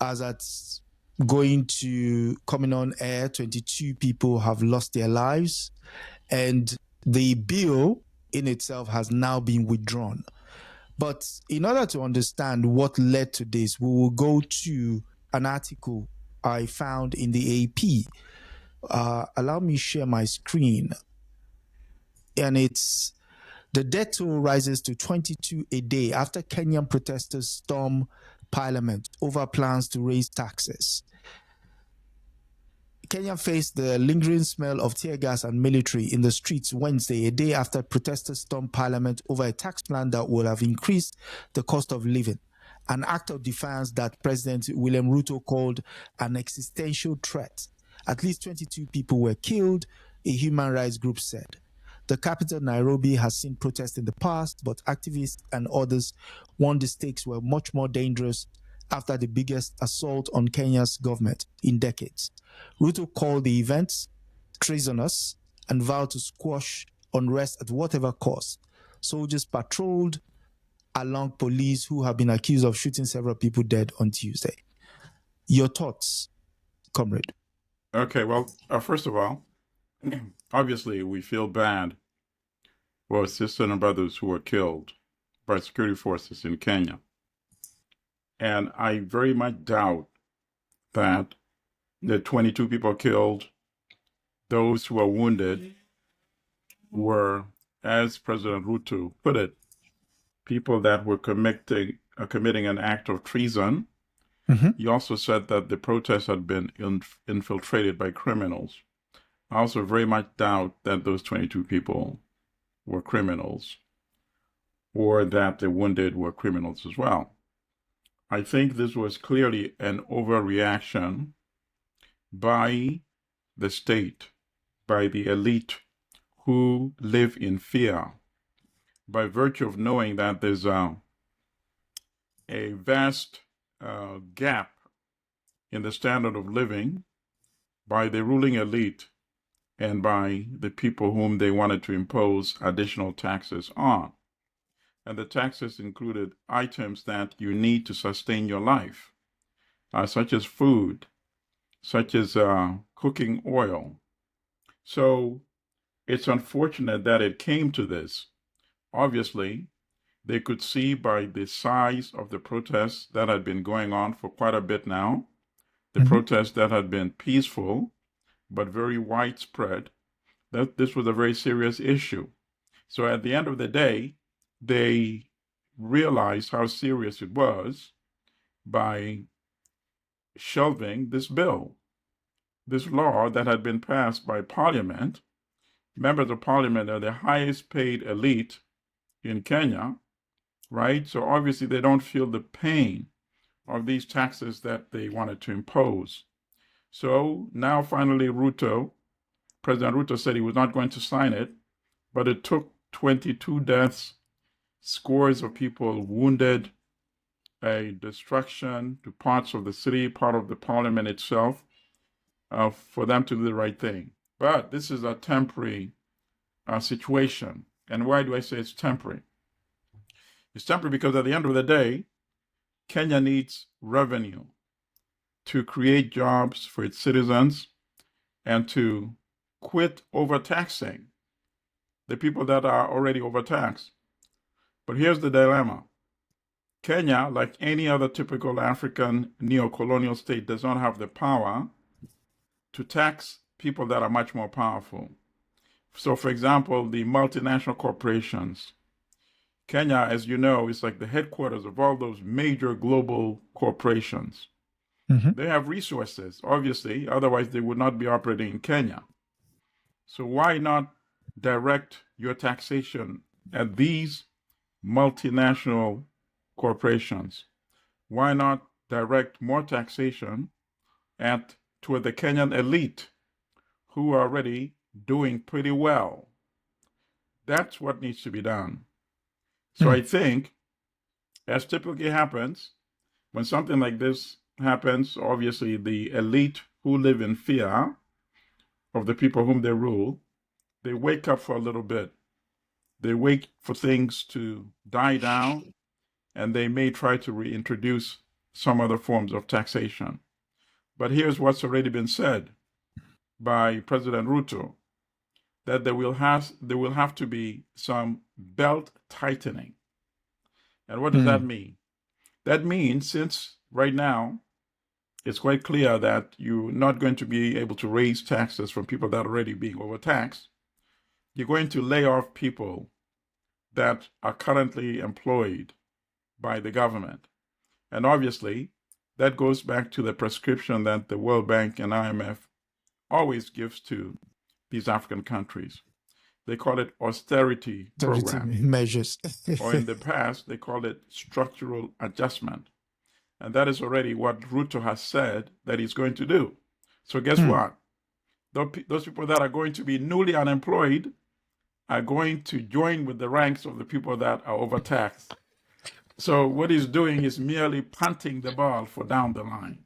As at coming on air, 22 people have lost their lives, and the bill in itself has now been withdrawn. But in order to understand what led to this, we will go to an article I found in the AP. Allow me to share my screen. And it's the death toll rises to 22 a day after Kenyan protesters storm parliament over plans to raise taxes. Kenya faced the lingering smell of tear gas and military in the streets Wednesday, a day after protesters stormed parliament over a tax plan that would have increased the cost of living, an act of defiance that President William Ruto called an existential threat. At least 22 people were killed, a human rights group said. The capital, Nairobi, has seen protests in the past, but activists and others warned the stakes were much more dangerous after the biggest assault on Kenya's government in decades. Ruto called the events treasonous and vowed to squash unrest at whatever cost. Soldiers patrolled along police who have been accused of shooting several people dead on Tuesday. Your thoughts, comrade? Okay, well, first of all, obviously we feel bad for sisters and brothers who were killed by security forces in Kenya. And I very much doubt that the 22 people killed, those who were wounded, were, as President Ruto put it, people that were committing an act of treason. Mm-hmm. He also said that the protests had been infiltrated by criminals. I also very much doubt that those 22 people were criminals, or that the wounded were criminals as well. I think this was clearly an overreaction by the state, by the elite who live in fear, by virtue of knowing that there's a vast gap in the standard of living by the ruling elite and by the people whom they wanted to impose additional taxes on. And the taxes included items that you need to sustain your life, such as food, such as cooking oil. So it's unfortunate that it came to this. Obviously, they could see by the size of the protests that had been going on for quite a bit now, the protests that had been peaceful but very widespread, that this was a very serious issue. So at the end of the day, they realized how serious it was by shelving this bill, this law that had been passed by Parliament. Members of Parliament are the highest paid elite in Kenya, right? So obviously they don't feel the pain of these taxes that they wanted to impose. So now finally President Ruto said he was not going to sign it, but it took 22 deaths, scores of people wounded, a destruction to parts of the city, part of the parliament itself, for them to do the right thing. But this is a temporary situation. And why do I say it's temporary? It's temporary because at the end of the day, Kenya needs revenue to create jobs for its citizens and to quit overtaxing the people that are already overtaxed. But here's the dilemma. Kenya, like any other typical African neo-colonial state, does not have the power to tax people that are much more powerful. So, for example, the multinational corporations. Kenya, as you know, is like the headquarters of all those major global corporations. They have resources, obviously, otherwise they would not be operating in Kenya. So why not direct your taxation at these multinational corporations? Why not direct more taxation toward the Kenyan elite who are already doing pretty well? That's what needs to be done. So I think, as typically happens, when something like this happens, obviously the elite who live in fear of the people whom they rule, they wake up for a little bit. They wait for things to die down, and they may try to reintroduce some other forms of taxation. But here's what's already been said by President Ruto, that there will have to be some belt tightening. And what does that mean? That means, since right now it's quite clear that you're not going to be able to raise taxes from people that are already being overtaxed, you're going to lay off people that are currently employed by the government. And obviously, that goes back to the prescription that the World Bank and IMF always gives to these African countries. They call it austerity program measures. or in the past, they called it structural adjustment. And that is already what Ruto has said that he's going to do. So guess what? Those people that are going to be newly unemployed are going to join with the ranks of the people that are overtaxed. So what he's doing is merely punting the ball for down the line.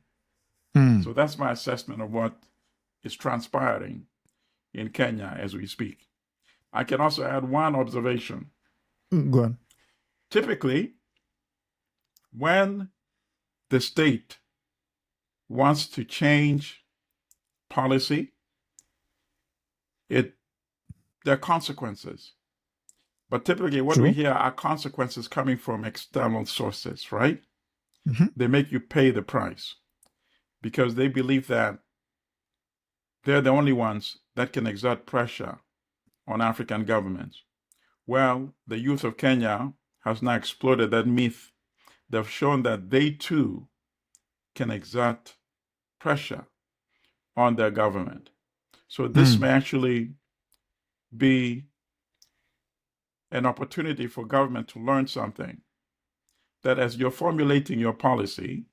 So that's my assessment of what is transpiring in Kenya as we speak. I can also add one observation. Go on. Typically, when the state wants to change policy, there are consequences. But typically what we hear are consequences coming from external sources, right? They make you pay the price because they believe that they're the only ones that can exert pressure on African governments. Well, the youth of Kenya has now exploded that myth. They've shown that they too can exert pressure on their government. So this may actually be an opportunity for government to learn something, that as you're formulating your policy,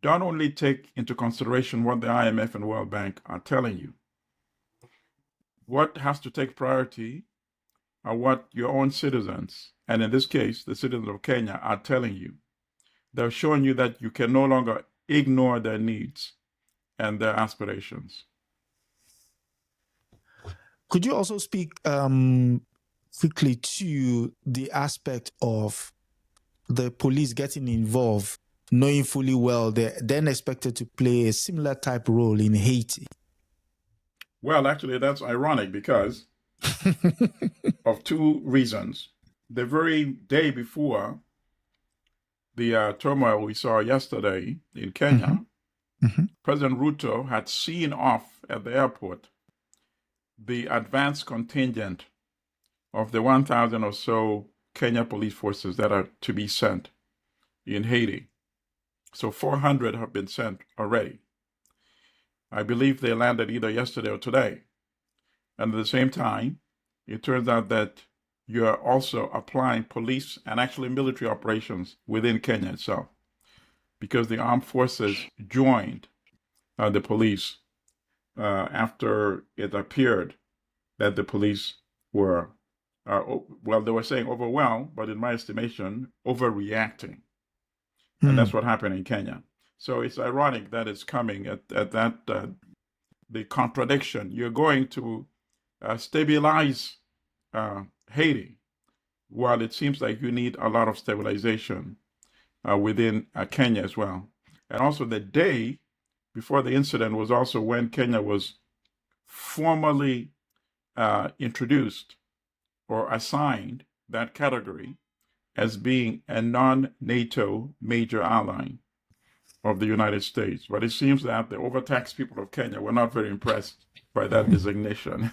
don't only take into consideration what the IMF and World Bank are telling you. What has to take priority are what your own citizens, and in this case, the citizens of Kenya, are telling you. They're showing you that you can no longer ignore their needs and their aspirations. Could you also speak quickly to the aspect of the police getting involved, knowing fully well they're then expected to play a similar type role in Haiti? Well, actually, that's ironic because of two reasons. The very day before the turmoil we saw yesterday in Kenya, President Ruto had seen off at the airport the advance contingent of the 1,000 or so Kenya police forces that are to be sent in Haiti. So 400 have been sent already. I believe they landed either yesterday or today. And at the same time, it turns out that you are also applying police and actually military operations within Kenya itself, because the armed forces joined the police after it appeared that the police were, they were saying overwhelmed, but in my estimation, overreacting. And that's what happened in Kenya. So it's ironic that it's coming at that, the contradiction. You're going to stabilize Haiti, while it seems like you need a lot of stabilization within Kenya as well. And also the day before the incident was also when Kenya was formally introduced or assigned that category as being a non-NATO major ally of the United States. But it seems that the overtaxed people of Kenya were not very impressed by that designation.